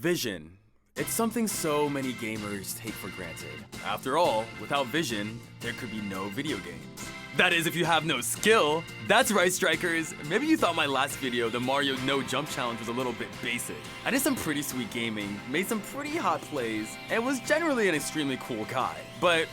Vision. It's something so many gamers take for granted. After all, without vision, there could be no video games. That is, if you have no skill. That's right, strikers. Maybe you thought my last video, the Mario No Jump Challenge, was a little bit basic. I did some pretty sweet gaming, made some pretty hot plays, and was generally an extremely cool guy. But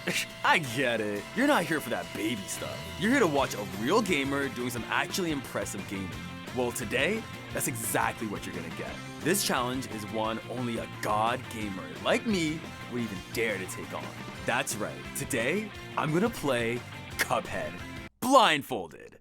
I get it. You're not here for that baby stuff. You're here to watch a real gamer doing some actually impressive gaming. Well, today, that's exactly what you're gonna get. This challenge is one only a god gamer like me would even dare to take on. That's right. Today, I'm gonna play Cuphead. Blindfolded.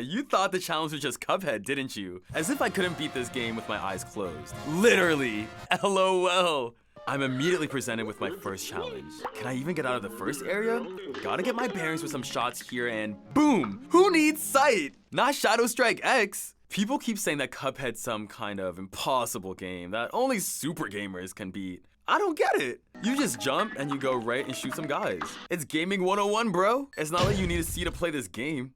You thought the challenge was just Cuphead, didn't you? As if I couldn't beat this game with my eyes closed. Literally. LOL. I'm immediately presented with my first challenge. Can I even get out of the first area? Gotta get my bearings with some shots here and boom! Who needs sight? Not ShadowStrikeX. People keep saying that Cuphead's some kind of impossible game that only super gamers can beat. I don't get it. You just jump and you go right and shoot some guys. It's gaming 101, bro. It's not like you need to see to play this game.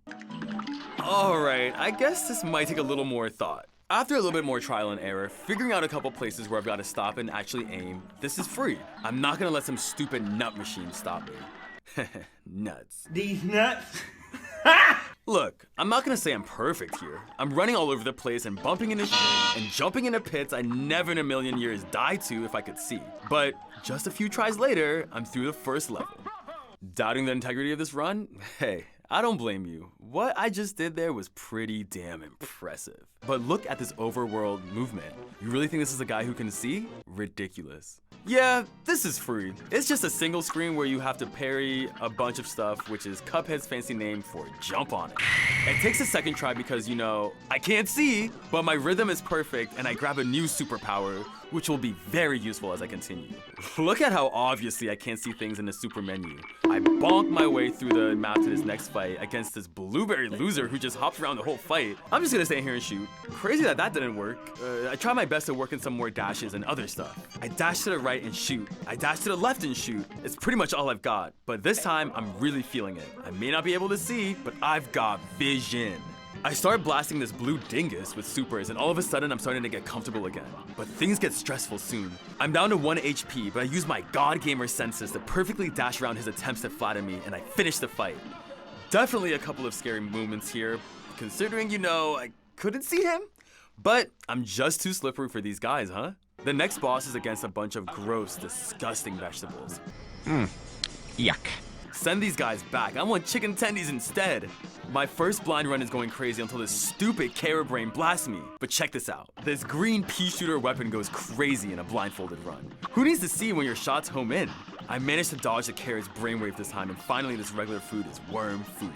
Alright, I guess this might take a little more thought. After a little bit more trial and error, figuring out a couple places where I've got to stop and actually aim, this is free. I'm not gonna let some stupid nut machine stop me. Nuts. These nuts? Look, I'm not gonna say I'm perfect here. I'm running all over the place and bumping into shit and jumping into pits I never in a million years die to if I could see. But just a few tries later, I'm through the first level. Doubting the integrity of this run? Hey, I don't blame you. What I just did there was pretty damn impressive. But look at this overworld movement. You really think this is a guy who can see? Ridiculous. Yeah, this is free. It's just a single screen where you have to parry a bunch of stuff, which is Cuphead's fancy name for jump on it. It takes a second try because, you know, I can't see, but my rhythm is perfect and I grab a new superpower, which will be very useful as I continue. Look at how obviously I can't see things in the super menu. I bonk my way through the map to this next fight against this blueberry loser who just hopped around the whole fight. I'm just gonna stay here and shoot. Crazy that didn't work. I tried my best to work in some more dashes and other stuff. I dash to the right and shoot. I dash to the left and shoot. It's pretty much all I've got. But this time, I'm really feeling it. I may not be able to see, but I've got vision. I start blasting this blue dingus with supers, and all of a sudden I'm starting to get comfortable again. But things get stressful soon. I'm down to 1 HP, but I use my god gamer senses to perfectly dash around his attempts to flatter me, and I finish the fight. Definitely a couple of scary movements here, considering, you know, I couldn't see him. But I'm just too slippery for these guys, huh? The next boss is against a bunch of gross, disgusting vegetables. Yuck. Send these guys back. I want chicken tendies instead. My first blind run is going crazy until this stupid carrot brain blasts me. But check this out. This green pea shooter weapon goes crazy in a blindfolded run. Who needs to see when your shots home in? I managed to dodge the carrot's brainwave this time, and finally this regular food is worm food.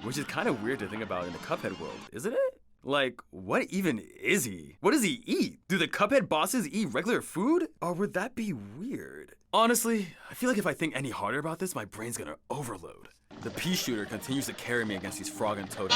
Which is kind of weird to think about in the Cuphead world, isn't it? Like, what even is he? What does he eat? Do the Cuphead bosses eat regular food? Or would that be weird? Honestly, I feel like if I think any harder about this, my brain's gonna overload. The pea shooter continues to carry me against these frog and toad.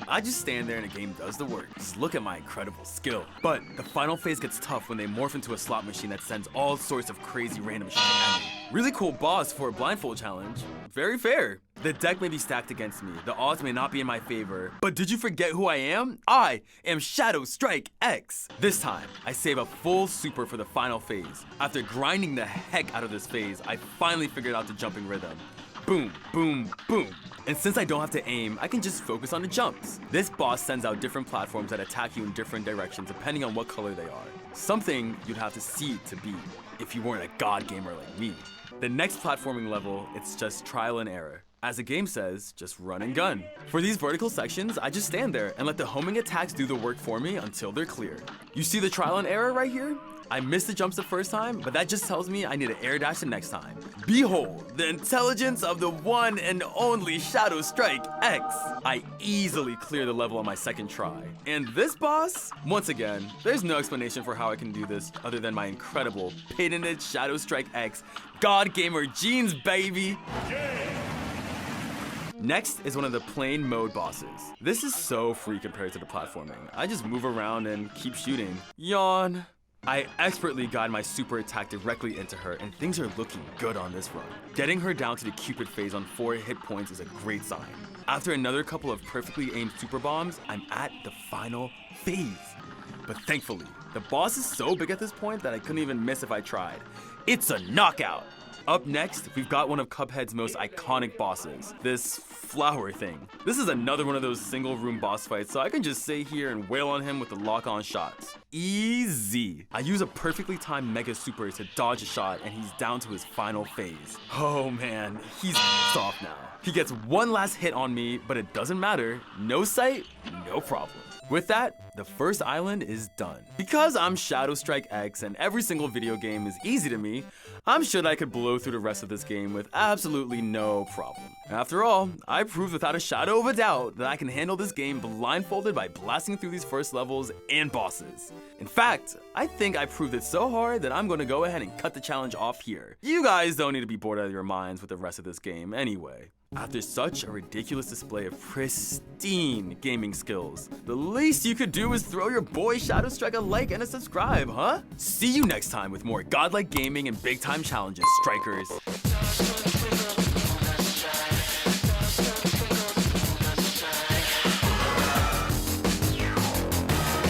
I just stand there and the game does the work. Just look at my incredible skill. But the final phase gets tough when they morph into a slot machine that sends all sorts of crazy random shit at me. Really cool boss for a blindfold challenge. Very fair. The deck may be stacked against me. The odds may not be in my favor. But did you forget who I am? I am ShadowStrikeX. This time, I save a full super for the final phase. After grinding the heck out of this phase, I finally figured out the jumping rhythm. Boom, boom, boom. And since I don't have to aim, I can just focus on the jumps. This boss sends out different platforms that attack you in different directions depending on what color they are. Something you'd have to see to beat if you weren't a god gamer like me. The next platforming level, it's just trial and error. As the game says, just run and gun. For these vertical sections, I just stand there and let the homing attacks do the work for me until they're clear. You see the trial and error right here? I missed the jumps the first time, but that just tells me I need to air dash the next time. Behold, the intelligence of the one and only ShadowStrikeX. I easily clear the level on my second try. And this boss? Once again, there's no explanation for how I can do this other than my incredible, patented ShadowStrikeX God Gamer genes, baby! Next is one of the plain mode bosses. This is so free compared to the platforming. I just move around and keep shooting. Yawn. I expertly guide my super attack directly into her, and things are looking good on this run. Getting her down to the Cupid phase on 4 hit points is a great sign. After another couple of perfectly aimed super bombs, I'm at the final phase. But thankfully, the boss is so big at this point that I couldn't even miss if I tried. It's a knockout! Up next, we've got one of Cuphead's most iconic bosses, this flower thing. This is another one of those single room boss fights, so I can just sit here and wail on him with the lock-on shots. Easy. I use a perfectly timed Mega Super to dodge a shot, and he's down to his final phase. Oh man, he's off now. He gets one last hit on me, but it doesn't matter. No sight, no problem. With that, the first island is done. Because I'm ShadowStrikeX and every single video game is easy to me, I'm sure that I could blow through the rest of this game with absolutely no problem. After all, I proved without a shadow of a doubt that I can handle this game blindfolded by blasting through these first levels and bosses. In fact, I think I proved it so hard that I'm going to go ahead and cut the challenge off here. You guys don't need to be bored out of your minds with the rest of this game anyway. After such a ridiculous display of pristine gaming skills, the least you could do is throw your boy ShadowStrike a like and a subscribe, huh? See you next time with more godlike gaming and big time challenges, strikers.